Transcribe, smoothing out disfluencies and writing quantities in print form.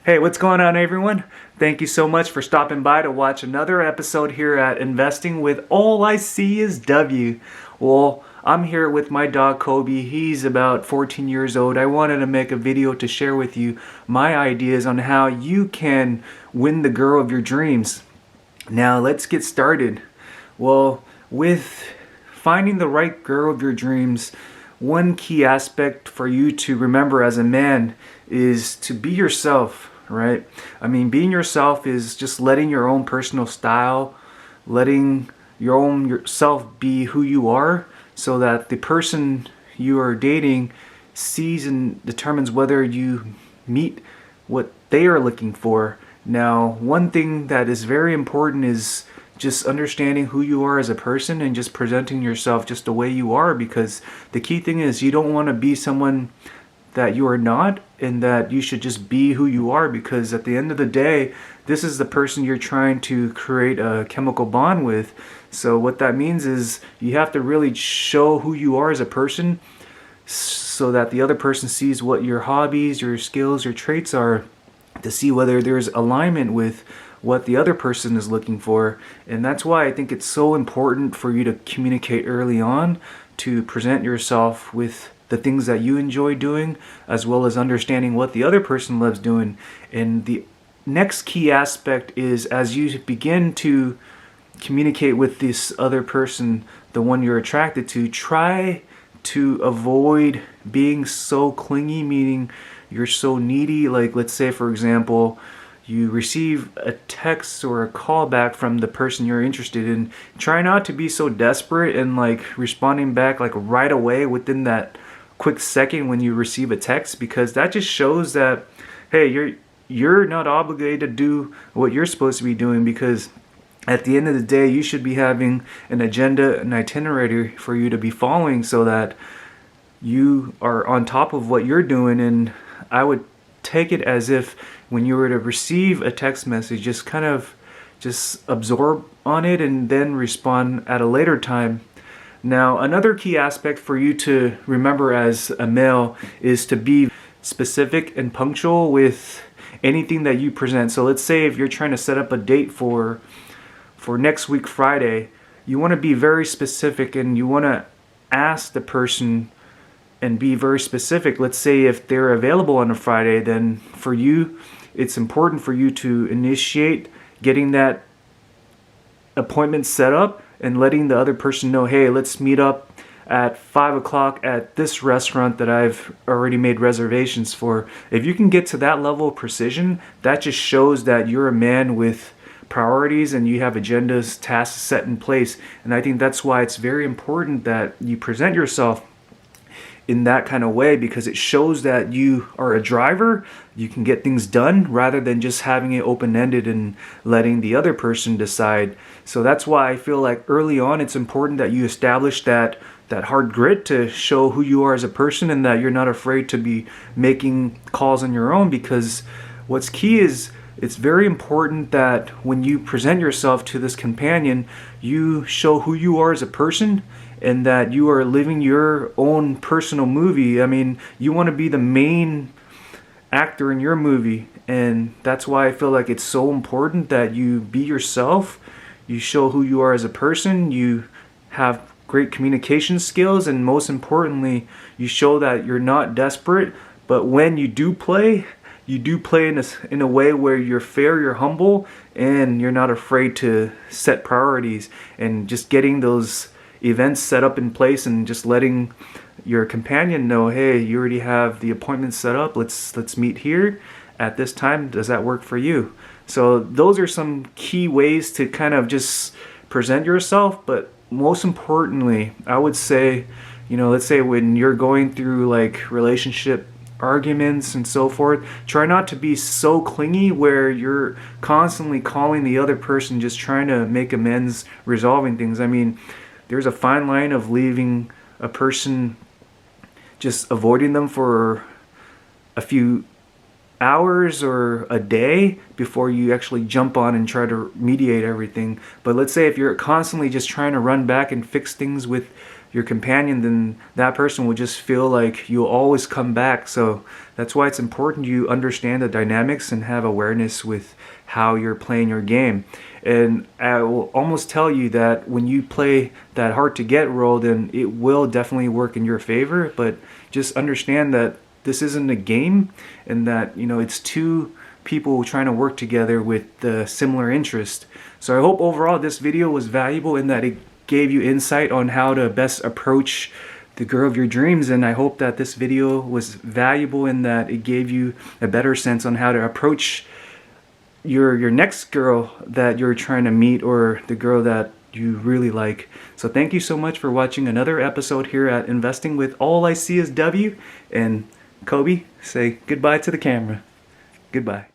Hey, what's going on, everyone? Thank you so much for stopping by to watch another episode here at Investing with All I See is W. Well, I'm here with my dog Kobe. He's about 14 years old. I wanted to make a video to share with you my ideas on how you can win the girl of your dreams. Now, let's get started. Well, with finding the right girl of your dreams, one key aspect for you to remember as a man is to be yourself. Right? I mean, being yourself is just letting your own personal style, letting your own yourself be who you are, so that the person you are dating sees and determines whether you meet what they are looking for. Now, one thing that is very important is just understanding who you are as a person and just presenting yourself just the way you are, because the key thing is you don't want to be someone that you are not, and that you should just be who you are, because at the end of the day, this is the person you're trying to create a chemical bond with. So what that means is you have to really show who you are as a person so that the other person sees what your hobbies, your skills, your traits are, to see whether there's alignment with what the other person is looking for. And that's why I think it's so important for you to communicate early on, to present yourself with the things that you enjoy doing, as well as understanding what the other person loves doing. And the next key aspect is, as you begin to communicate with this other person, the one you're attracted to, try to avoid being so clingy, meaning you're so needy. Like, let's say, for example, you receive a text or a call back from the person you're interested in. Try not to be so desperate and like responding back like right away within that quick second when you receive a text, because that just shows that, hey, you're not obligated to do what you're supposed to be doing, because at the end of the day you should be having an agenda, an itinerary for you to be following, so that you are on top of what you're doing. And I would take it as if when you were to receive a text message, just kind of just absorb on it and then respond at a later time. Now, another key aspect for you to remember as a male is to be specific and punctual with anything that you present. So let's say if you're trying to set up a date for next week Friday, you want to be very specific and you want to ask the person and be very specific. Let's say if they're available on a Friday, then for you, it's important for you to initiate getting that appointment set up and letting the other person know, hey, let's meet up at 5 o'clock at this restaurant that I've already made reservations for. If you can get to that level of precision, that just shows that you're a man with priorities and you have agendas, tasks set in place. And I think that's why it's very important that you present yourself in that kind of way, because it shows that you are a driver, you can get things done, rather than just having it open-ended and letting the other person decide. So that's why I feel like early on it's important that you establish that hard grit to show who you are as a person, and that you're not afraid to be making calls on your own, because what's key is it's very important that when you present yourself to this companion, you show who you are as a person, and that you are living your own personal movie. I mean, you want to be the main actor in your movie, and that's why I feel like it's so important that you be yourself, you show who you are as a person, you have great communication skills, and most importantly, you show that you're not desperate, but when you do play in a way where you're fair, you're humble, and you're not afraid to set priorities, and just getting those events set up in place and just letting your companion know, hey, you already have the appointment set up, let's meet here at this time, does that work for you? So those are some key ways to kind of just present yourself. But most importantly, I would say, let's say when you're going through like relationship arguments and so forth, try not to be so clingy where you're constantly calling the other person, just trying to make amends, resolving things. I mean, there's a fine line of leaving a person, just avoiding them for a few hours or a day before you actually jump on and try to mediate everything. But let's say if you're constantly just trying to run back and fix things with your companion, then that person will just feel like you'll always come back. So that's why it's important you understand the dynamics and have awareness with how you're playing your game. And I will almost tell you that when you play that hard to get role, then it will definitely work in your favor. But just understand that this isn't a game, and that, you know, it's two people trying to work together with similar interest. So I hope overall this video was valuable in that it gave you insight on how to best approach the girl of your dreams, and I hope that this video was valuable in that it gave you a better sense on how to approach your next girl that you're trying to meet, or the girl that you really like. So thank you so much for watching another episode here at Investing with All I See Is W. And Kobe, say goodbye to the camera. Goodbye.